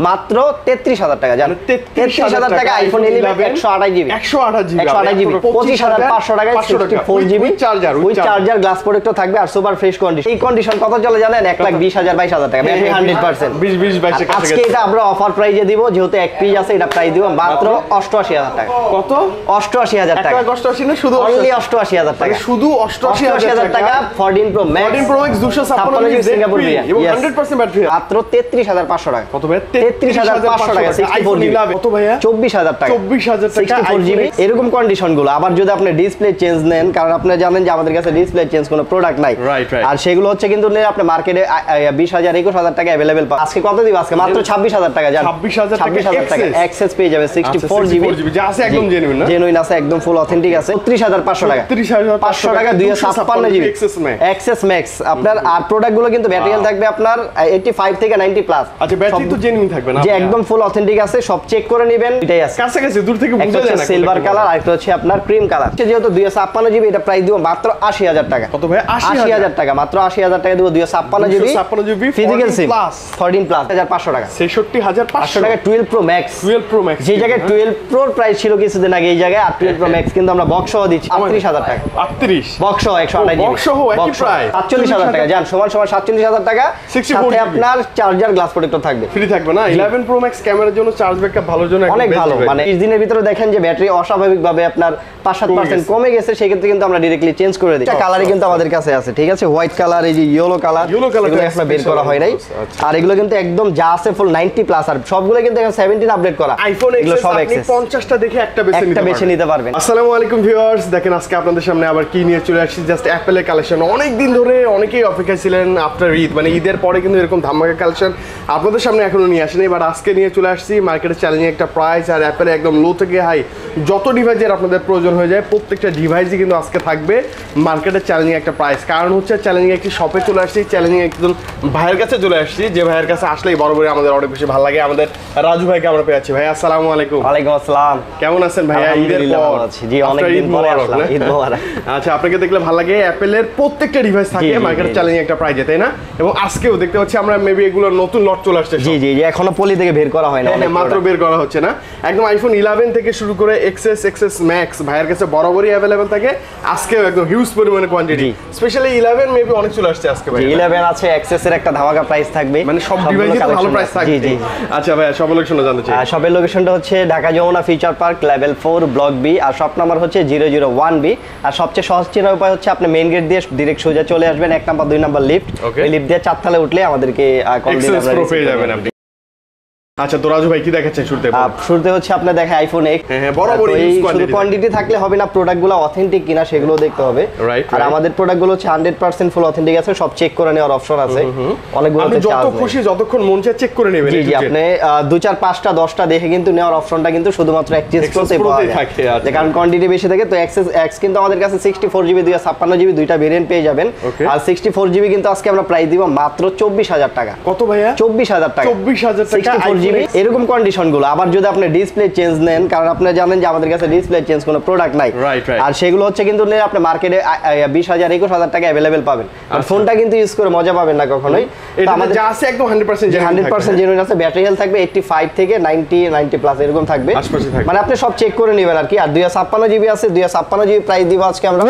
মাত্র 33000 টাকা। জানেন 33000 টাকা আইফোন 11 128 জিবি 128 জিবি 25500 টাকায় 64 GB charger with charger glass protector থাকবে আর সুপার ফ্রেশ কন্ডিশন। এই কন্ডিশন কত চলে জানেন 1,20,000 22,000 টাকা ব্যাটারি 100% 20 22 এর কাছে। আজকে এটা আমরা অফার প্রাইজে দিব, যেহেতু এক পিস আছে এটা প্রাইস দিব মাত্র 88000 টাকা। কত? 88000 টাকা। 188 না শুধু অনলি 88000 টাকা, শুধু 88000 টাকা। 14 Pro Max 256 জিবি সিঙ্গাপুর এবং 100% ব্যাটারি মাত্র 33500 টাকা। কত ভাই? 33500 টাকা 64 জিবি। কত ভাইয়া? 24000 টাকা 24000 টাকা 64 জিবি। এরকম কন্ডিশন গুলো আবার যদি আপনি ডিসপ্লে চেঞ্জ নেন, কারণ আপনি জানেন যে আমাদের কাছে ডিসপ্লে চেঞ্জ কোনো প্রোডাক্ট নাই, আর সেগুলো হচ্ছে কিন্তু আপনি মার্কেটে 20000 21000 টাকা अवेलेबल পাবেন। আজকে কত দিব? আজকে মাত্র 26000 টাকা। জানেন 26000 টাকা অ্যাক্সেস পেয়ে যাবে 64 জিবি যা আছে একদম জেনুইন না, জেনুইন আছে একদম ফুল অথেন্টিক আছে। 33500 টাকা 33500 টাকা 256 জিবি অ্যাক্সেস ম্যাক্স আপনার। আর প্রোডাক্ট গুলো কিন্তু ব্যাটারি হেলথ থাকবে আপনার 85 থেকে 90 প্লাস। আচ্ছা ব্যাটারি তো জেনুইন থাকবে না, যে একদম ফুল অথেন্টিক আছে, সব চেক করে নেবেন। এটাই আছে কাছে কাছে দূর থেকে বোঝা যায় না। সিলভার কালার আর একটা হচ্ছে আপনার ক্রিম কালার। যেহেতু 256 জিবি এটা প্রাইস দিব মাত্র 80000 টাকা। কত ভাই? 80000 টাকা মাত্র 80000 টাকা দিব 256 জিবি ফিজিক্যাল সিম 14 প্লাস 1500 টাকা 66500 টাকা 12 Pro Max যে জায়গায় 12 Pro প্রাইস ছিল কিছুদিন আগে, এই জায়গায় 12 Pro Max কিন্তু আমরা বক্স সহ দিচ্ছি 38000 টাকা। 38 বক্স সহ 128 জিবি বক্স সহ একই প্রাইস 47000 টাকা। জান সমান 47000 টাকা সাথে আপনার চার্জার গ্লাস প্রোটেক্টর থাকবে, ফ্রি থাকবে না। 11 Pro Max ক্যামেরার জন্য চার্জ ব্যাকআপ ভালোর জন্য অনেক ভালো। মানে 20 দিনের ভিতরে দেখেন যে ব্যাটারি অস্বাভাবিকভাবে আপনার 5-7% কমে গেছে, সেই ক্ষেত্রে কিন্তু আমরা ডাইরেক্টলি চেঞ্জ করে দিই। এটা কালারই কিন্তু আমাদের কাছে আছে, ঠিক আছে। হোয়াইট কালার, এই যে ইয়েলো কালার, এগুলো এখনো বের করা হয় নাই। আর এগুলো কিন্তু একদম যা আছে ফুল 90 প্লাস, আর সবগুলো কিন্তু এখন 17 আপডেট করা আইফোন এক্স সব এক্স 50টা দেখে একটা বেছে নিতে পারবেন। আসসালামু আলাইকুম ভিউয়ার্স, দেখেন আজকে আপনাদের সামনে আবার কি নিয়ে চলে আসছি। জাস্ট অ্যাপেলের কালেকশন। অনেক দিন ধরে অনেকেই অপেক্ষায় ছিলেন আফটার ঈদ, মানে ঈদের পরে কিন্তু এরকম ধামাকা কালেকশন আপনাদের সামনে এখনো নিয়ে আসেনি, বাট আজকে নিয়ে চলে আসছি। মার্কেটে চ্যালেঞ্জিং একটা প্রাইস, আর অ্যাপেলে একদম লো থেকে হাই যত ডিভাইসের আপনাদের প্রয়োজন হয়ে যায় প্রত্যেকটা ডিভাইসই কিন্তু আজকে থাকবে মার্কেটে চ্যালেঞ্জিং একটা প্রাইস। কারণ হচ্ছে চ্যালেঞ্জিং একটি শপে চলে আসছি, চ্যালেঞ্জিং একজন ভাইয়ের কাছে চলে আসছি, যে ভাইয়ের কাছে আসলেই বরাবরই আমাদের অনেক বেশি ভালো লাগে। আমাদের রাজু ভাইকে আমরা পেয়েছি। ভাই আসসালামু আলাইকুম। ওয়ালাইকুম আসসালাম। কেমন আছেন ভাইয়া? ঈদের পর জি অনেক দিন পরে আসলাম, ঈদ মোবারক। আচ্ছা, আপনাকে দেখলে ভালো লাগে। অ্যাপেলের প্রত্যেকটা ডিভাইস থাকে মার্কেটে চ্যালেঞ্জিং একটা প্রাইজে, তাই না? এবং আজকেও দেখতে পাচ্ছি আমরা মেবি এগুলো নতুন লট চলে আসছে। জি জি, এখনো পলি থেকে বের করা হয় না, মাত্র বের করা হচ্ছে না। একদম আইফোন 11 থেকে শুরু করে এক্সএস এক্সএস ম্যাক্স ভাইয়ের কাছে বরাবরই अवेलेबल থাকে। আজকেও একদম হিউজ পরিমাণে কোয়ান্টিটি, স্পেশালি 11 মেবি অনেক চলে আসছে আজকে ভাই। 11 আছে, এক্সএস এর একটা ধামাকা প্রাইস থাকবে, মানে সব ডিভাইসে ভালো প্রাইস থাকবে। জি জি। আচ্ছা ভাই, সব লোকেশনটা জানতে চাই। সবের লোকেশনটা হচ্ছে Dhaka Jamuna Future Park level 4 block B, আর শপ নাম্বার হচ্ছে 001B। আর সবচেয়ে সহজ চেনার উপায় হচ্ছে আপনি মেইন গেট দিয়ে ডাইরেক্ট সোজা চলে আসবেন, 1 নাম্বার 2 নাম্বার লিফট, ওই লিফট দিয়ে 4 তলায় উঠলে আমাদেরকে কল দিলে আমরা পেয়ে যাবেন আপনি। আচ্ছা, তো রাজু ভাই কি দেখাচ্ছেন শুরুতে? শুরুতে হচ্ছে আপনি দেখে আইফোন X। হ্যাঁ, বরাবর শুধু কোয়ান্টিটি থাকলে হবে না, প্রোডাক্টগুলো অথেন্টিক কিনা সেগুলো দেখতে হবে। আর আমাদের প্রোডাক্টগুলো হচ্ছে 100% ফুল অথেন্টিক আছে, সব চেক করে নেওয়ার অপশন আছে। অনেকগুলো আপনি যত খুশি যতক্ষণ মন চায় চেক করে নেবেন। জি জি, আপনি 2 4 5টা 10টা দেখে কিন্তু নেওয়ার অপশনটা কিন্তু শুধুমাত্র এক্সচেঞ্জ করতে পাওয়া যায়, কারণ কোয়ান্টিটি বেশি থাকে। তো X কিন্তু আমাদের কাছে 64 জিবি 256 জিবি দুইটা ভেরিয়েন্ট পেয়ে যাবেন। আর 64 জিবি কিন্তু আজকে আমরা প্রাইস দিব মাত্র 24000 টাকা। কত ভাইয়া? 24000 টাকা 24000 টাকা 64 জিবি। এরকম কন্ডিশন গুলো আবার যদি আপনি ডিসপ্লে চেঞ্জ নেন, কারণ আপনি জানেন যে আমাদের কাছে ডিসপ্লে চেঞ্জ কোনো প্রোডাক্ট নাই, আর সেগুলো হচ্ছে কিন্তু আপনি মার্কেটে 20000 21000 টাকা अवेलेबल পাবেন। আর ফোনটা কিন্তু ইউজ করে মজা পাবেন না কখনোই। এটা আমাদের যা আছে একদম 100% জেনুইন আছে, ব্যাটারি হেলথ থাকবে 85 থেকে 90 প্লাস এরকম থাকবে, মানে আপনি সব চেক করে নেবেন আর কি। আর 256 জিবি আছে, 256 জিবি প্রাইস দিব আজকে আমরা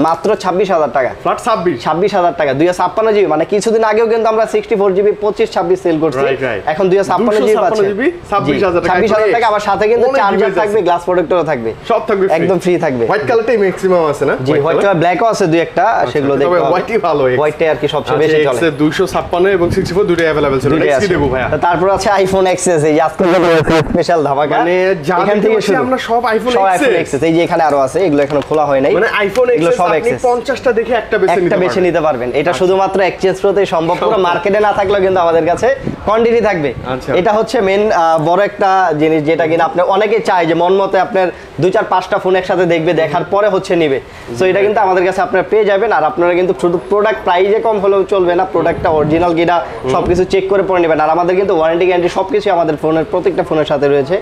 মাত্র 26000 টাকা। ফ্ল্যাট 26000 টাকা 256 জিবি, মানে কিছুদিন আগেও কিন্তু আমরা 64 জিবি 25 26 সেল করছি, এখন 256 জিবি পাচ্ছেন 26000 টাকা। আবার সাথে কিন্তু চার্জার থাকবে, গ্লাস প্রোটেক্টরও থাকবে, সব থাকবে একদম ফ্রি থাকবে। হোয়াইট কালারটাই ম্যাক্সিমাম আছে না? জি, হোয়াইট কালার, ব্ল্যাকও আছে দুই একটা, সেগুলো দেখতে হবে। হোয়াইটই ভালো, হোয়াইটটাই আর কি সবচেয়ে বেশি চলে। 256 এবং 64 দুটোই अवेलेबल ছিল। নেক্সট দেবো ভাইয়া। তারপর আছে আইফোন এক্সএস, এই আজকে স্পেশাল ধামাকা, মানে এখান থেকে শুরু আমরা সব আইফোন এক্সএস। এই যে এখানে আরো আছে, এগুলো এখনো খোলা হয় নাই, মানে আইফোন এক্সএস আপনি 50টা দেখে একটা বেছে নিতে পারবেন। এটা শুধুমাত্র এক্সচেঞ্জ প্রোতে সম্ভব, পুরো মার্কেটে না থাকলেও কিন্তু আমাদের কাছে কোয়ান্টিটি থাকবে। এটা হচ্ছে মেন বড় একটা জিনিস, যেটা কিনা আপনি অনেকে চায় যে মন মতে আপনার 2 4 5টা ফোন একসাথে দেখবে, দেখার পরে হচ্ছে নিবে। সো এটা কিন্তু আমাদের কাছে আপনারা পেয়ে যাবেন। আর আপনারা কিন্তু শুধু প্রোডাক্ট প্রাইসে কম হলেও চলবে না, প্রোডাক্টটা অরিজিনাল কিনা সবকিছু চেক করে পরে নেবেন। আর আমাদের কিন্তু ওয়ারেন্টি গ্যারান্টি সবকিছু আমাদের ফোনের প্রত্যেকটা ফোনের সাথে রয়েছে।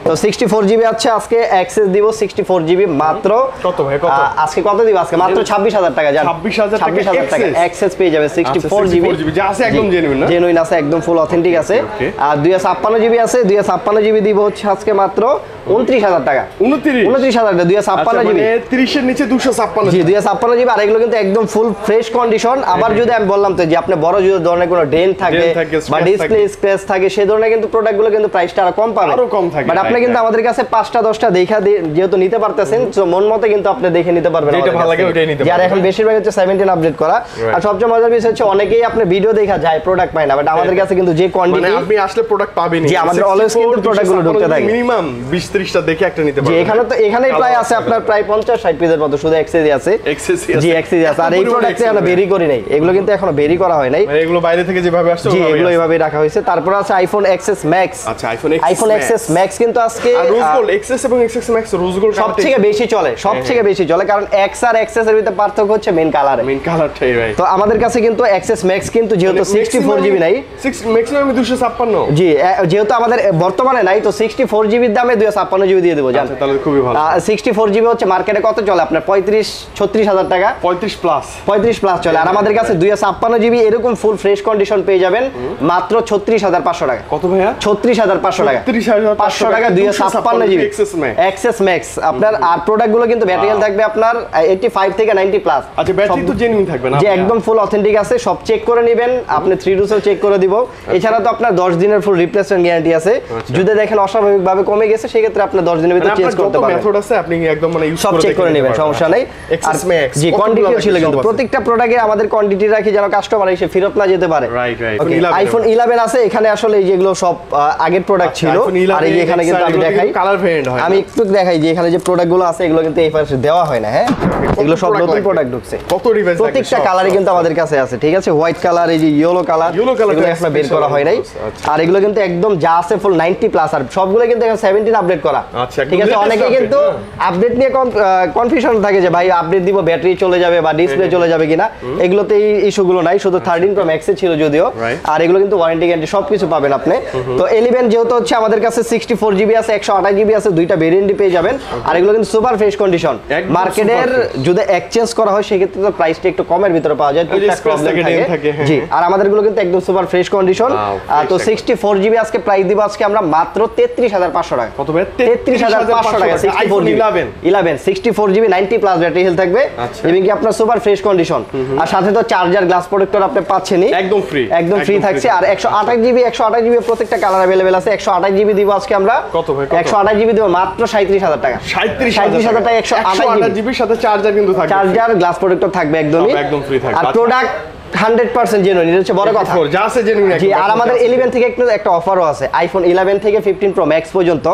তো 64 জিবি আছে আজকে, অ্যাক্সেস দিব 64 জিবি মাত্র কত ভাই? কত আজকে কত দিব? আজকে মাত্র 26000 টাকা। জান 26000 টাকা অ্যাক্সেস পেয়ে যাবে 64 জিবি যা আছে একদম জেনুইন না, জেনুইন আছে একদম ফুল অথেন্টিক আছে। আর 256 256 জিবি আছে, 256 জিবি দিব হচ্ছে আজকে মাত্র 29,000 টাকা। 29,000 টাকা 256 জিবি, 30 এর নিচে 256 জি 256 জিবি। আর এগুলো কিন্তু একদম ফুল ফ্রেশ কন্ডিশন। আবার যদি আমি বললাম তো যে আপনি বড় যদি ধরনের কোনো ডেন থাকে বা ডিসপ্লে স্ক্র্যাচ থাকে সেই ধরনের কিন্তু প্রোডাক্টগুলো কিন্তু প্রাইসটা আরো কম পাবেন, আরো কম থাকে। বাট আপনি কিন্তু আমাদের কাছে 5টা 10টা দেখা যেহেতু নিতে পারতেছেন, তো মন মতো কিন্তু আপনি দেখে নিতে পারবেন, যেটা ভালো লাগে ওইটাই নিতে পারবেন। যার এখন বেশিরভাগ হচ্ছে 17 আপডেট করা। আর সবচেয়ে মজার বিষয় হচ্ছে অনেকেই আপনি ভিডিও দেখা যায় প্রোডাক্ট পায় না, বাট আমাদের কাছে কিন্তু যে কোয়ান্টিটি মানে আপনি আসলে প্রোডাক্ট পাবেনই, জি আমাদের অলওয়েজ কিন্তু প্রোডাক্টগুলো ঢুকতে থাকে মিনিমাম 20-30টা দেখে একটা নিতে পারবেন। জি এখানে তো এখানেই প্রায় আছে আপনার প্রায় 50-60 পিসের মতো শুধু এক্সেসি আছে, জি এক্সেসি আছে। আর এই প্রোডাক্টে আমরা বেরি করি নাই, এগুলো কিন্তু এখনো বেরি করা হয় নাই, মানে এগুলো বাইরে থেকে যেভাবে আসছে জি এগুলো এইভাবেই রাখা হয়েছে। তারপর আছে আইফোন এক্সএস ম্যাক্স। আচ্ছা আইফোন এক্সএস ম্যাক্স কিন্তু আজকে রোজ গোল্ড এক্সএস এবং এক্সএস ম্যাক্স রোজ গোল্ড সবথেকে বেশি চলে, সবথেকে বেশি চলে, কারণ এক্স আর এক্সএস এর ভিতরে পার্থক্য হচ্ছে মেইন কালারে, মেইন কালারটাই রাইট। তো আমাদের কাছে কিন্তু এক্সএস ম্যাক্স কিন্তু যেহেতু 64 জিবি নাই, ম্যাক্সিমাম 256, জি যেহেতু আমাদের বর্তমানে নাই, তো 64 জিবির দামে 256 জিবি দিয়ে দেবো। আচ্ছা তাহলে খুবই ভালো। 64 জিবি হচ্ছে মার্কেটে কত চলে আপনার 35-36 টাকা, 35 প্লাস চলে। আর আমাদের কাছে 256 জিবি এরকম ফুল ফ্রেশ কন্ডিশন পেয়ে যাবেন মাত্র 36,500 টাকা। কত ভাইয়া? 36,500 টাকা, 500 টাকা 256 জিবি এক্সএস ম্যাক্স আপনার। আর প্রোডাক্টগুলো কিন্তু ব্যাটারি হেলথ থাকবে আপনার 85 থেকে 90 প্লাস। আচ্ছা ব্যাটারি তো জেনুইন থাকবে না, যে একদম ফুল অথেন্টিক আছে, সব চেক করে নেবেন আপনি, 3Ds চেক করে দিব। এছাড়া তো আপনার 10 দিনের ফুল রিপ্লেসমেন্ট গ্যারান্টি আছে, যদি দেখেন অস্বাভাবিকভাবে কমে গেছে সেই ক্ষেত্রে আপনি 10 দিনের ভিতরে চেঞ্জ করতে পারবেন। মেথড আছে, আপনি একদম মানে ইউজ সব চেক করে নেবেন, সমস্যা নাই। আর জি কোয়ান্টিটি ছিল কিন্তু প্রত্যেকটা প্রোডাক্টে আমাদের কোয়ান্টিটি রাখি যেন কাস্টমার এসে ফেরত না যেতে পারে। Right right. আইফোন 11 আছে এখানে, আসলে এই যেগুলো সব আগের প্রোডাক্ট ছিল। আর এই যে এখানে কিন্তু আমি দেখাই কালার ভেরিয়েন্ট হয়, আমি একটু দেখাই যে এখানে যে প্রোডাক্টগুলো আছে এগুলো কিন্তু এই পাশে দেওয়া হয় না, হ্যাঁ এগুলো সব নতুন প্রোডাক্ট ঢুকছে। কত ডিভাইস প্রত্যেকটা কালারই কিন্তু আমাদের কাছে আছে, ঠিক আছে। হোয়াইট কালার, এই যে ইয়েলো কালার, এগুলো এখনো বের করা হয় নাই। আর এগুলো কিন্তু একদম যা আছে ফুল 90 প্লাস, আর সবগুলো কিন্তু এখন 17 আপডেট করা, ঠিক আছে। অনেকে কিন্তু আপডেট নিয়ে কনফিউশন থাকে যে ভাই আপডেট দিব ব্যাটারি চলে যাবে বা ডিসপ্লে চলে যাবে কিনা, এগুলোতে এই ইস্যুগুলো নাই, শুধু 13 প্রো ম্যাক্সে ছিল যদিও। আর এগুলো কিন্তু ওয়ারেন্টি গ্যারান্টি সবকিছু পাবেন আপনি। তো 11 যেহেতু হচ্ছে আমাদের কাছে 64 জিবি আছে, 128 জিবি আছে, দুইটা ভেরিয়েন্টই পেয়ে যাবেন। আর এগুলো কিন্তু সুপার ফ্রেশ কন্ডিশন, মার্কেটের যদি এক্সচেঞ্জ করা হয় সেক্ষেত্রে তো প্রাইসটা একটু কমের ভিতরে পাওয়া যায়, জি। আর আমাদের গুলো কিন্তু একদম সুপার ফ্রেশ কন্ডিশন। তো 64 জিবি আজকে প্রাইস দিব আজকে আমরা মাত্র 33,500 টাকা। কত ভাই? 33,500 টাকা। 11 64 জিবি 90 প্লাস ব্যাটারি হেলথ থাকবে, এবং কি আপনার সুপার ফ্রেশ কন্ডিশন। আর সাথে তো চার্জার গ্লাস প্রোটেক্টর আপনি পাচ্ছেনই, একদম ফ্রি, একদম ফ্রি থাকছে। আর 128 জিবি প্রত্যেকটা কালার अवेलेबल আছে। 128 জিবি দিব আজকে আমরা, কত ভাই? 128 জিবি দিব মাত্র 37,000 টাকা। 37,000 টাকা 128 জিবির সাথে চার্জার কিন্তু থাকবে, চার্জার গ্লাস প্রোটেক্টর থাকবে একদমই, একদম ফ্রি থাকবে। আর প্রোডাক্ট 100% জেনুইন, এটা হচ্ছে বড় কথা। যা আছে জেনুইন। জি, আর আমাদের 11 থেকে একটা অফারও আছে। আইফোন 11 থেকে 15 প্রো ম্যাক্স পর্যন্ত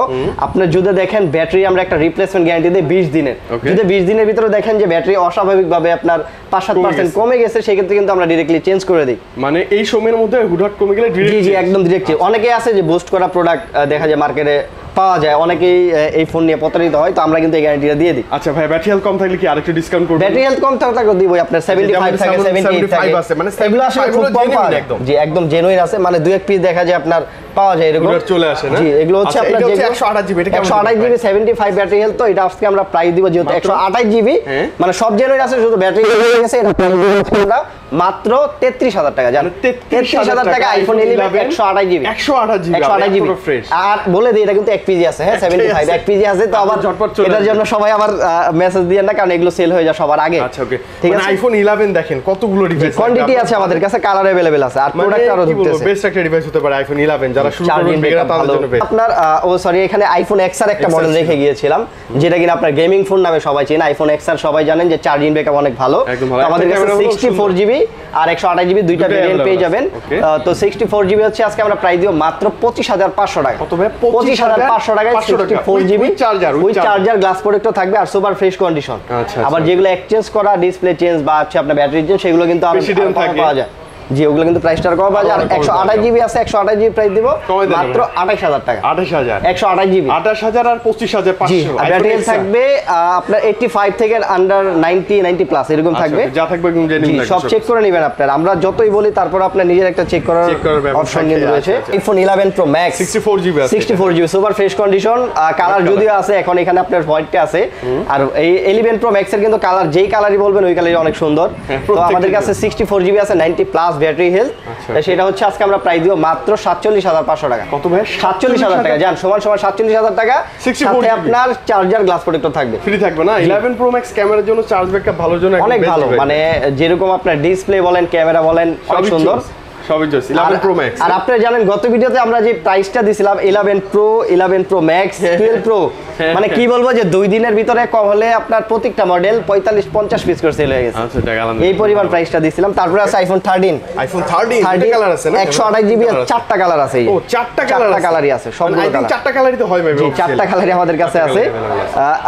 আপনি যদি দেখেন ব্যাটারি আমরা একটা রিপ্লেসমেন্ট গ্যারান্টি দেই 20 দিনের। যদি 20 দিনের ভিতরে দেখেন যে ব্যাটারি অস্বাভাবিকভাবে আপনার 5-7% কমে গেছে, সেই ক্ষেত্রে কিন্তু আমরা ডাইরেক্টলি চেঞ্জ করে দেই। মানে এই সময়ের মধ্যে হুটহাট কমে গেলে জি জি একদম ডাইরেক্ট। অনেকে আছে যে বুস্ট করা প্রোডাক্ট দেখা যায় মার্কেটে পাওয়া যায়, অনেকেই এই ফোন নিয়ে প্রতারিত হয়, তো আমরা কিন্তু এই গ্যারান্টিটা দিয়ে দিই। আচ্ছা ভাই, ব্যাটারি হেলথ কম থাকলে কি আরেকটু ডিসকাউন্ট করবেন? ব্যাটারি হেলথ কম থাকলে দিব আপনার 75 থাকে, 78 থাকে, মানে এগুলো আসলে খুব কম পাওয়া যায়। জি একদম জেনুইন আছে, মানে দুই এক পিস দেখা যায় আপনার পাওয়া যায় এরকম চলে আসে না। জি এগুলো হচ্ছে আপনার 128 জিবি, এটা 128 জিবি 75 ব্যাটারি হেলথ। তো এটা আজকে আমরা প্রাইস দিব যেহেতু 128 জিবি, মানে সব জেনুইন আছে, শুধু ব্যাটারি হয়ে গেছে। এটা প্রাইস দিব আমরা মাত্র 33,000 টাকা। জানেন 33,000 টাকা আইফোন 11 128 জিবি, 128 জিবি ফ্রেশ। আর বলে দিই এটা কিন্তু এক পিজি আছে, হ্যাঁ 75 এক পিজি আছে। তো আবার এটার জন্য সবাই আবার মেসেজ দিয়েন না, কারণ এগুলো সেল হয়ে যায় সবার আগে। আচ্ছা ওকে, ঠিক আছে। আইফোন 11 দেখেন কতগুলো ডিভাইস, কোয়ান্টিটি আছে আমাদের কাছে, কালার अवेलेबल আছে, আর প্রোডাক্ট আরো ঢুকতেছে। বেস্ট একটা ডিভাইস হতে পারে আইফোন 11, যারা শুরু করবেন বেগরা তাদের জন্য বেস্ট। আপনার সরি এখানে আইফোন এক্সআর একটা মডেল রেখে গিয়েছিলাম, যেটা কিনা আপনার গেমিং ফোন নামে সবাই চেনে। আইফোন এক্সআর সবাই জানেন যে চার্জিং ব্যাকআপ অনেক ভালো। আমাদের কাছে 64 জিবি আর 128 জিবি দুইটা ভেরিয়েন্ট পেয়ে যাবেন। তো 64 জিবি হচ্ছে আজকে আমরা প্রাইস দিব মাত্র 25,500 টাকা। কত ভাই? 25,500 টাকায় 64 জিবি চার্জার গ্লাস প্রোটেক্টর থাকবে, আর সুপার ফ্রেশ কন্ডিশন। আবার যেগুলো এক্সচেঞ্জ করা, ডিসপ্লে চেঞ্জ বা হচ্ছে আপনার ব্যাটারি চেঞ্জ, সেগুলো কিন্তু আরো পাওয়া যায়। জি ওগুলো কিন্তু প্রাইসটা কম পাওয়া যায়। আর 128 জিবি আছে, 128 জিবি প্রাইস দিব মাত্র 28,000 টাকা। 28,000 128 জিবি 28,000 আর 25,500। ব্যাটারি থাকবে আপনার 85 থেকে আন্ডার 90 প্লাস এরকম থাকবে, যা থাকবে একদম জেনুইন লাগবে। সব চেক করে নেবেন আপনারা, আমরা যতই বলি তারপর আপনার নিজের একটা চেক করার অপশন কিন্তু রয়েছে। আইফোন 11 প্রো ম্যাক্স 64 জিবি আছে, 64 GB super fresh condition. Colour যদিও আছে, এখন এখানে আপনার হোয়াইটটা আছে। আর এই 11 প্রো ম্যাক্স এর কিন্তু কালার যেই কালারই বলবেন ওই কালারই অনেক সুন্দর। তো আমাদের কাছে 64 জিবি আছে, 90 প্লাস ব্যাটারি হেলথ, সেটা হচ্ছে আজকে আমরা প্রাইস দিব মাত্র 47,500 টাকা। কত ভাই? 47,000 টাকা। জান সমান 47,000 টাকা, সাথে আপনার চার্জার গ্লাস প্রোটেক্টর থাকবে, ফ্রি থাকবে না? 11 Pro Max ক্যামেরার জন্য চার্জ ব্যাকআপ ভালোর জন্য অনেক ভালো, মানে যেরকম আপনার ডিসপ্লে বলেন, ক্যামেরা বলেন, অনেক সুন্দর। সবই জোস 11 Pro Max। আর আপনারা জানেন গত ভিডিওতে আমরা যে প্রাইসটা দিছিলাম 11 Pro, 11 Pro Max, 12 Pro, মানে কি বলবো যে 2 দিনের ভিতরে কম হলে আপনার প্রত্যেকটা মডেল 45-50 পিস করে সেল হয়ে গেছে। আচ্ছা টাকা আলাদা এই পরিমাণ প্রাইসটা দিছিলাম। তারপরে আছে আইফোন 13। আইফোন 13 কালার আছে না? 128 জিবি, 4টা কালার আছে। ও 4টা কালারই আছে, সবগুলো কালার। 4টা কালারই তো হয় ভাই। জি 4টা কালারই আমাদের কাছে আছে।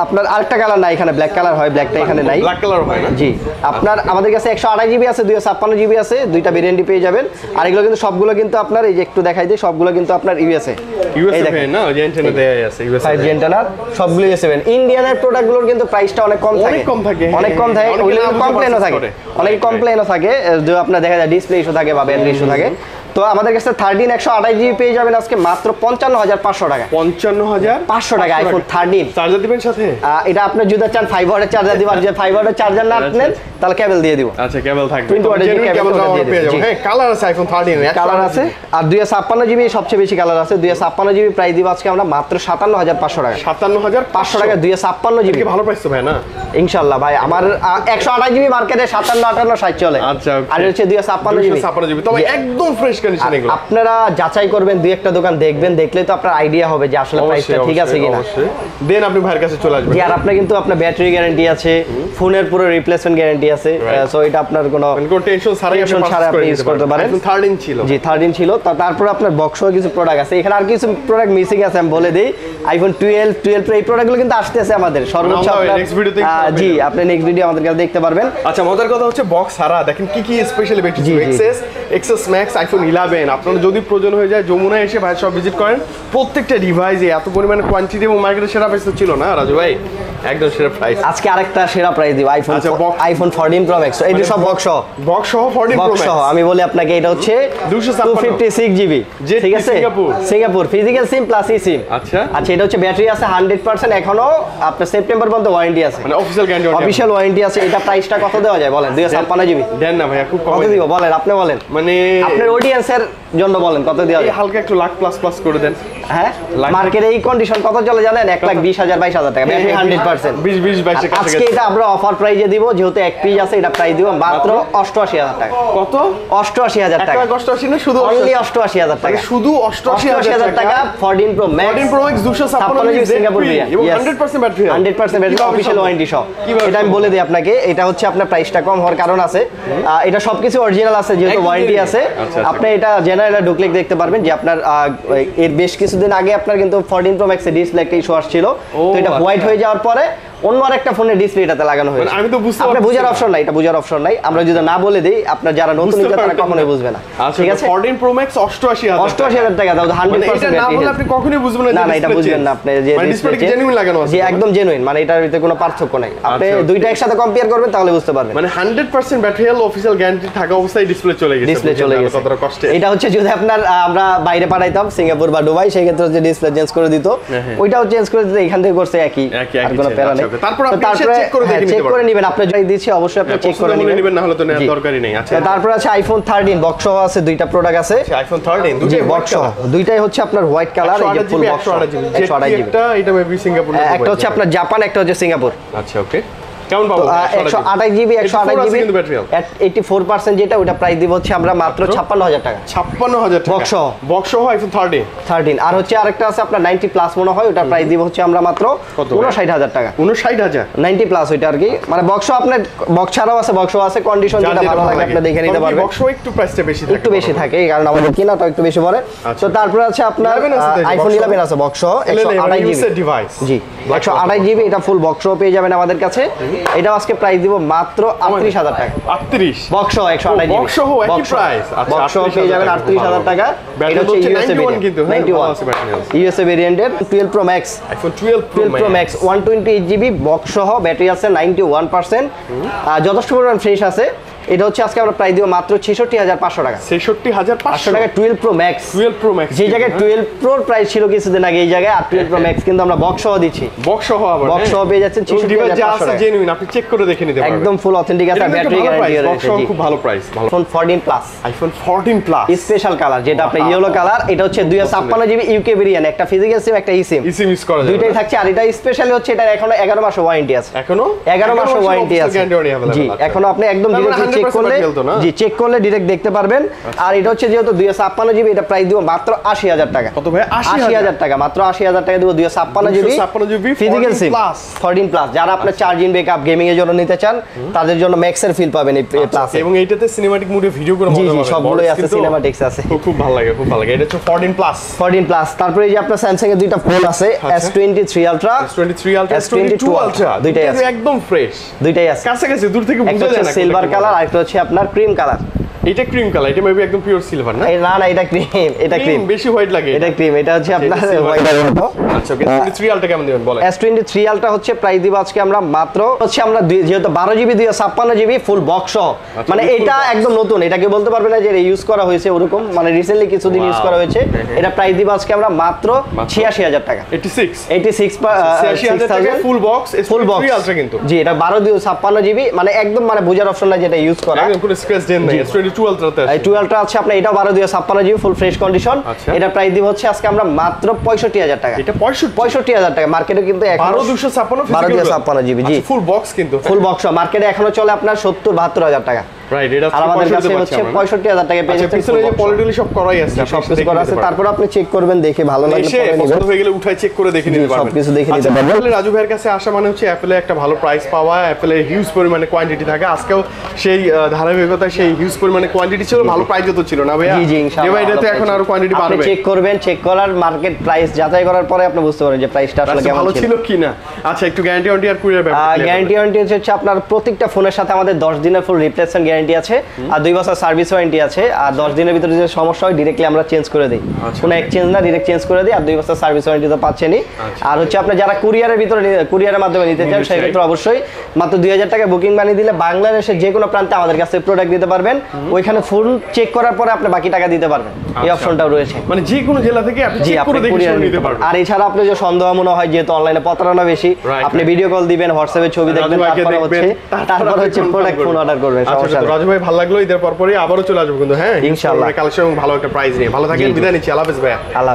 আপনার আরেকটা কালার নাই এখানে, ব্ল্যাক কালার হয়, ব্ল্যাকটা এখানে নাই। ব্ল্যাক কালার হয় না? জি আপনার আমাদের কাছে 128 জিবি আছে, 256 জিবি আছে, দুইটা ভেরিয়েন্টই পেয়ে যাবেন। আর এগুলো কিন্তু সবগুলো কিন্তু আপনার এই যে একটু দেখাই দিই, সবগুলো কিন্তু আপনার ইউএসএ না, ওই যে অ্যান্টেনা দেয়া আছে ইউএসএ 5G অ্যান্টেনার, সবগুলো ইউএসএ। ইন্ডিয়ানের প্রোডাক্টগুলোর কিন্তু প্রাইসটা অনেক কম থাকে, অনেক কম থাকে, ওগুলো কমপ্লেনও থাকে, অনেক কমপ্লেনও থাকে, যে আপনার দেখা যায় ডিসপ্লে ইস্যু থাকে বা ব্যাটারি ইস্যু থাকে। তো আমাদের কাছে 13 128 জিবি পেয়ে যাবেন আজকে মাত্র 55,500 টাকা। 55,500 টাকা আইফোন 13। চার্জার দিবেন সাথে? এটা আপনি যদি চান 5 ওয়াটের চার্জার দিবেন, যে 5 ওয়াটের চার্জার না নেন তাহলে কেবল দিয়ে দিব। আচ্ছা কেবল থাকবে, 20 ওয়াটের কেবল দিয়ে দিব। হ্যাঁ কালার আছে আইফোন 13 কালার আছে। আর 256 জিবি সবচেয়ে বেশি কালার আছে। 256 জিবি প্রাইস দিব আজকে আমরা মাত্র 57,500 টাকা। 57,500 টাকা 256 জিবি, ভালো প্রাইস তো ভাই না? ইনশাআল্লাহ ভাই। আমার 128 জিবি মার্কেটে 57, 58, 60 চলে। আচ্ছা আর হচ্ছে 256 জিবি, তবে একদম ফ্রেশ কন্ডিশন এগুলো। আপনারা যাচাই করবেন, দুই একটা দোকান দেখবেন, দেখলে তো আপনার আইডিয়া হবে যে আসলে প্রাইসটা ঠিক আছে কিনা। দেন আপনি ভাইয়ের কাছে চলে আসবেন। আর আপনার কিন্তু আপনার ব্যাটারি গ্যারান্টি আছে, ফোনের পুরো রিপ্লেসমেন্ট গ্যারান্টি আছে। সো এটা আপনার কোনো টেনশন ছাড়াই আপনি ইউজ করতে পারেন। 13 ছিল। জি 13 ছিল। তারপর আপনার বক্সও কিছু প্রোডাক্ট আছে। এখানে আর কিছু প্রোডাক্ট মিসিং আছে, আমি বলে দেই। আইফোন 12 Pro এই প্রোডাক্টগুলো কিন্তু আসতেছে আমাদের সর্বোচ্চ আপনার। জি আপনি নেক্সট ভিডিও আমাদের কাছে দেখতে পারবেন। আচ্ছা মজার কথা হচ্ছে বক্স ছাড়া দেখেন কি কি স্পেশালি বেশি XS Max, আইফোন 11 আপনারা যদি প্রয়োজন হয়ে যায় যমুনায় এসে ভাই সব ভিজিট করেন। প্রত্যেকটা ডিভাইসে এত পরিমাণে কোয়ান্টিটি এবং মার্কেটে সেরা প্রাইস তো ছিল না রাজু ভাই, একদম সেরা প্রাইস। আজকে আরেকটা সেরা প্রাইস দিব আইফোন 14 Pro Max। এই সব বক্স সহ 14 Pro Max আমি বলি আপনাকে, এটা হচ্ছে 256 জিবি, ঠিক আছে? সিঙ্গাপুর ফিজিক্যাল সিম প্লাস ই সিম। আচ্ছা এটা হচ্ছে ব্যাটারি আছে 100%, এখনো আপনার সেপ্টেম্বর পর্যন্ত ওয়ারেন্টি আছে, মানে অফিশিয়াল ওয়ারেন্টি আছে। এটা প্রাইসটা কত দেওয়া যায় বলেন? 256 জিবি দেন না ভাইয়া, খুব কম দিব বলেন, আপনি বলেন, মানে আপনার অডিয়েন্সের জন্য বলেন কত দেওয়া যায়? হালকা একটু লাখ প্লাস করে দেন। হ্যাঁ মার্কেটে এই কন্ডিশন কত চলে জানেন? 1,20,000 22,000 টাকা ব্যাটারি 100%। 20-22 আজকে এটা আমরা অফার প্রাইজে দিব, যেহেতু এক পিস আছে, এটা প্রাইস দিব মাত্র 88,000 টাকা। কত? 88,000 টাকা। 88 না, শুধু অনলি 88,000 টাকা, শুধু 88,000 টাকা। 14 Pro Max 256 জিবি সিঙ্গাপুর এবং 100% ব্যাটারি, 100% ব্যাটারি, অফিশিয়াল ওয়ারেন্টি সহ। এটা আমি বলে দিই আপনাকে, এটা হচ্ছে আপনার প্রাইসটা কম হওয়ার কারণ আছে। এটা সবকিছু অরিজিনাল আছে, যেহেতু ওয়ারেন্টি আছে। আপনি এটা জেনারেল ঢুকলে দেখতে পারবেন যে আপনার এর বেশ কিছুদিন আগে আপনার কিন্তু 14 Pro Max এর ডিসপ্লে একটা ইস্যু আসছিল। তো এটা হোয়াইট হয়ে যাওয়ার পরে অন্য আরেকটা ফোনের ডিসপ্লে এটাতে লাগানো হয়েছে। আমি তো বুঝতে আপনি বুঝার অপশন নাই, এটা বুঝার অপশন নাই। আমরা যদি না বলে দেই, আপনার যারা নতুন ইউজার তারা কখনোই বুঝবে না। ঠিক আছে? 14 Pro Max 88,000 টাকা দাও, 100% এটা না বলে আপনি কখনোই বুঝবেন না। না এটা বুঝবেন না আপনি, যে ডিসপ্লে কি জেনুইন লাগানো আছে? জি একদম জেনুইন, মানে এটার ভিতরে কোনো পার্থক্য নাই। আপনি দুইটা একসাথে কম্পেয়ার করবেন তাহলে বুঝতে পারবেন। মানে 100% ব্যাটারি হেলথ অফিশিয়াল গ্যারান্টি থাকা অবস্থায় ডিসপ্লে চলে গেছে। কতটা কষ্টে। এটা হচ্ছে যদি আপনার আমরা বাইরে পাঠাইতাম সিঙ্গাপুর বা দুবাই, সেই ক্ষেত্রে যে ডিসপ্লে চেঞ্জ করে দিত, ওইটাও চেঞ্জ করে দিত, এখান থেকে করছে একই, আর কোনো প্যারা নেই। তারপর চেক করে নেবেন, আপনি যাই দিচ্ছি অবশ্যই আপনি চেক করে নেবেন, না হলে তো নেওয়ার দরকারই নেই। আচ্ছা তারপর আছে আইফোন 13 বক্স সহ আছে, দুইটা প্রোডাক্ট আছে। আইফোন 13 দুইটা বক্স সহ, দুইটাই হচ্ছে আপনার হোয়াইট কালার, এই যে ফুল বক্স 128 জিবি। এটা মেবি সিঙ্গাপুর, একটা হচ্ছে আপনার জাপান, একটা হচ্ছে সিঙ্গাপুর। আচ্ছা ওকে, কেমন পাবো? 128 জিবি 128 জিবি 84% যেটা, ওটা প্রাইস দিব হচ্ছে আমরা মাত্র 56,000 টাকা। 56,000 টাকা বক্স সহ আইফোন 13। আর হচ্ছে আরেকটা আছে আপনার 90 প্লাস মনে হয়, ওটা প্রাইস দিব হচ্ছে আমরা মাত্র 59,000 টাকা। 59,000 90 প্লাস ওইটা আর কি, মানে বক্স আপনার বক্স ছাড়াও আছে, বক্স আছে, কন্ডিশন যেটা ভালো লাগে আপনি দেখে নিতে পারবেন। বক্স একটু প্রাইসটা বেশি থাকে, একটু বেশি থাকে, কারণ আমাদের কিনাটা একটু বেশি পড়ে। তো তারপরে আছে আপনার আইফোন 11 আছে বক্স 128 জিবি ডিভাইস। জি 128 জিবি, এটা ফুল বক্স পেয়ে যাবেন আমাদের কাছে। এটা আজকে প্রাইস দিব মাত্র 38,000 টাকা। 38 বক্স 128 জিবি বক্স সহ একই প্রাইস। আচ্ছা বক্স পেয়ে যাবেন 38,000 টাকা। এটা হচ্ছে ইউএসএ ভেরিয়েন্ট, কিন্তু 91 ইউএসএ ভেরিয়েন্টের 12 Pro Max, iPhone 12 Pro Max 128 GB box সহ, ব্যাটারি আছে 91%, যথেষ্ট পরিমাণ ফ্রেশ আছে। এটা হচ্ছে আজকে আমরা প্রাইস দিব মাত্র 66500 টাকা। 66500 টাকা 12 প্রো ম্যাক্স। 12 প্রো ম্যাক্স যে জায়গায় 12 প্রোর প্রাইস ছিল কিছুদিন আগে, এই জায়গায় আর 12 প্রো ম্যাক্স কিন্তু আমরা বক্স সহ দিচ্ছি। বক্স সহ আবার বক্স সহ পেয়ে যাচ্ছেন 66500 টাকা। জেনুইন, আপনি চেক করে দেখে নিতে পারবেন। একদম ফুল অথেন্টিক আছে, ব্যাটারি গ্যারান্টি বক্স সহ খুব ভালো price. IPhone 14 plus. IPhone 14 plus special colour, যেটা আপনার ইয়েলো কালার। এটা হচ্ছে 256 জিবি ইউকে ভেরিয়েন্ট, একটা ফিজিক্যাল সিম একটা ইসিম। ইসিম ইউজ করা যাবে, দুইটাই থাকছে। আর এটা স্পেশালি হচ্ছে এটা এখনো 11 মাস ওয়ারেন্টি আছে। এখনো 11 মাস ওয়ারেন্টি আছে। জি, এখনো আপনি একদম ডিরেক্ট চেক করলে, জি চেক করলে ডিরেক্ট দেখতে পারবেন। আর এটা হচ্ছে যেহেতু 256 জিবি, এটা প্রাইস দিব মাত্র 80000 টাকা। কত ভাই? 80000 টাকা, মাত্র 80000 টাকা দিব 256 জিবি ফিজিক্যাল সিম 14 প্লাস। যারা আপনার চার্জিং ব্যাকআপ গেমিং এর জন্য নিতে চান, তাদের জন্য ম্যাক্সের ফিল পাবেন এই প্লাসে। এবং এইটাতে সিনেম্যাটিক মোডে ভিডিও করে মজা পাবেন। সবগুলোই আছে, সিনেম্যাটিক্স আছে। খুব ভালো লাগে, খুব ভালো লাগে। এটা হচ্ছে 14 প্লাস। 14 প্লাস। তারপরে এই যে আপনার স্যামসাং এর দুইটা ফোন আছে, S23 ultra, S23 ultra, S22 ultra, দুইটাই আছে, একদম ফ্রেশ, দুইটাই আছে। কাছাকাছি দূর থেকে বোঝা যায় না। সিলভার কালার আর একটা হচ্ছে আপনার ক্রিম কালার। এটা ক্রিম কালার, এটা মেবি একদম পিওর সিলভার না? না না, এটা ক্রিম, এটা ক্রিম বেশি হোয়াইট লাগে। এটা ক্রিম, এটা হচ্ছে আপনার হোয়াইটের মতো। আচ্ছা, ওকে। S23 আলট্রা কেমন দিবেন বলেন? S23 আলট্রা হচ্ছে প্রাইস দিব আজকে আমরা মাত্র হচ্ছে আমরা যেহেতু 12 জিবি 256 জিবি ফুল বক্স সহ, মানে এটা একদম নতুন, এটাকে বলতে পারবে না যে ইউজ করা হয়েছে ওরকম, মানে রিসেন্টলি কিছুদিন ইউজ করা হয়েছে। এটা প্রাইস দিব আজকে আমরা মাত্র 86000 টাকা। 86,000 টাকা full box, full box S23 ultra কিন্তু। জি, এটা 12 256 জিবি, মানে একদম মানে বোঝার অপশন নাই যেটা ইউজ করা, একদম কোনো স্ক্র্যাচ দেন নাই। S22 আলট্রাতে আছে। 2 আলট্রা আছে আপনার, এটা 12 256 জিবি ফুল ফ্রেশ কন্ডিশন। এটা প্রাইস দিব হচ্ছে আজকে আমরা মাত্র 65000 টাকা। এটা 65000 টাকা। মার্কেটে কিন্তু 12 256 জিবি, জি ফুল বক্স কিন্তু, ফুল বক্স মার্কেটে এখনো চলে আপনার 70-72000 টাকা। রাইট, এটা আর আমাদের কাছে হচ্ছে 65000 টাকা পেয়ে যাচ্ছেন। পিছনে যে পলিটিক্যালি সব করাই আছে, সব কিছু করা আছে। তারপর আপনি চেক করবেন, দেখে ভালো লাগলে পছন্দ হয়ে গেলে উঠাই চেক করে দেখে নিতে পারবেন। সবকিছু দেখে নিতে পারবেন। আসলে রাজু ভাইয়ের কাছে আসা মানে হচ্ছে অ্যাপলে একটা ভালো প্রাইস পাওয়া, অ্যাপলে হিউজ পরিমাণে কোয়ান্টিটি থাকে। আজকেও সেই ধারাবাহিকতা, সেই হিউজ পরিমাণে কোয়ান্টিটি ছিল, ভালো প্রাইসও তো ছিল না ভাইয়া? জি জি, ইনশাআল্লাহ। এবার এটাতে এখন আরো কোয়ান্টিটি বাড়বে। আপনি চেক করবেন, চেক করার মার্কেট প্রাইস যাচাই করার পরে আপনি বুঝতে পারবেন যে প্রাইসটা আসলে কেমন ভালো ছিল কিনা। আচ্ছা, একটু গ্যারান্টি ওয়ারেন্টি আর কুরিয়ার ব্যাপার। গ্যারান্টি ওয়ারেন্টি হচ্ছে আপনার প্রত্যেকটা ফোনের সাথে আমাদের 10 দিনের ফুল রিপ্লেসমেন্ট গ্যারান্টি আছে, আর 2 বছর সার্ভিস ওয়ারেন্টি আছে। আর 10 দিনের ভিতরে যে সমস্যা হয় ডিরেক্টলি আমরা চেঞ্জ করে দেই, কোনো এক্সচেঞ্জ না, ডিরেক্ট চেঞ্জ করে দিই। আর 2 বছর সার্ভিস ওয়ারেন্টি তো পাচ্ছেনই। আর হচ্ছে আপনি যারা কুরিয়ারের ভিতরে, কুরিয়ারের মাধ্যমে নিতে চান, সেই ক্ষেত্রে অবশ্যই মাত্র 2000 টাকা বুকিং বানিয়ে দিলে বাংলাদেশের যে কোনো প্রান্তে আমাদের কাছে প্রোডাক্ট দিতে পারবেন। ওইখানে ফুল চেক করার পরে আপনি বাকি টাকা দিতে পারবেন, এই অপশনটাও রয়েছে। মানে যে কোনো জেলা থেকে আপনি চেক করে দেখে শুনে নিতে পারবেন। আর এছাড়া আপনি যে সন্দেহ মনে হয় যেহেতু অনলাইনে প্রতারণা বেশি, আপনি ভিডিও কল দিবেন, হোয়াটসঅ্যাপে ছবি দেখবেন, তারপর হচ্ছে প্রোডাক্ট ফোন অর্ডার করবেন। সমস্যা নেই। রাজু ভাই, ভালো লাগলো। ঈদের পরপরই আবারও চলে আসবো কিন্তু, হ্যাঁ ইনশাআল্লাহ। কালেকশন ভালো একটা প্রাইস নিয়ে। ভালো থাকেন, বিদায় নিচ্ছি। আল্লাহ হাফেজ ভাইয়া। আল্লাহ।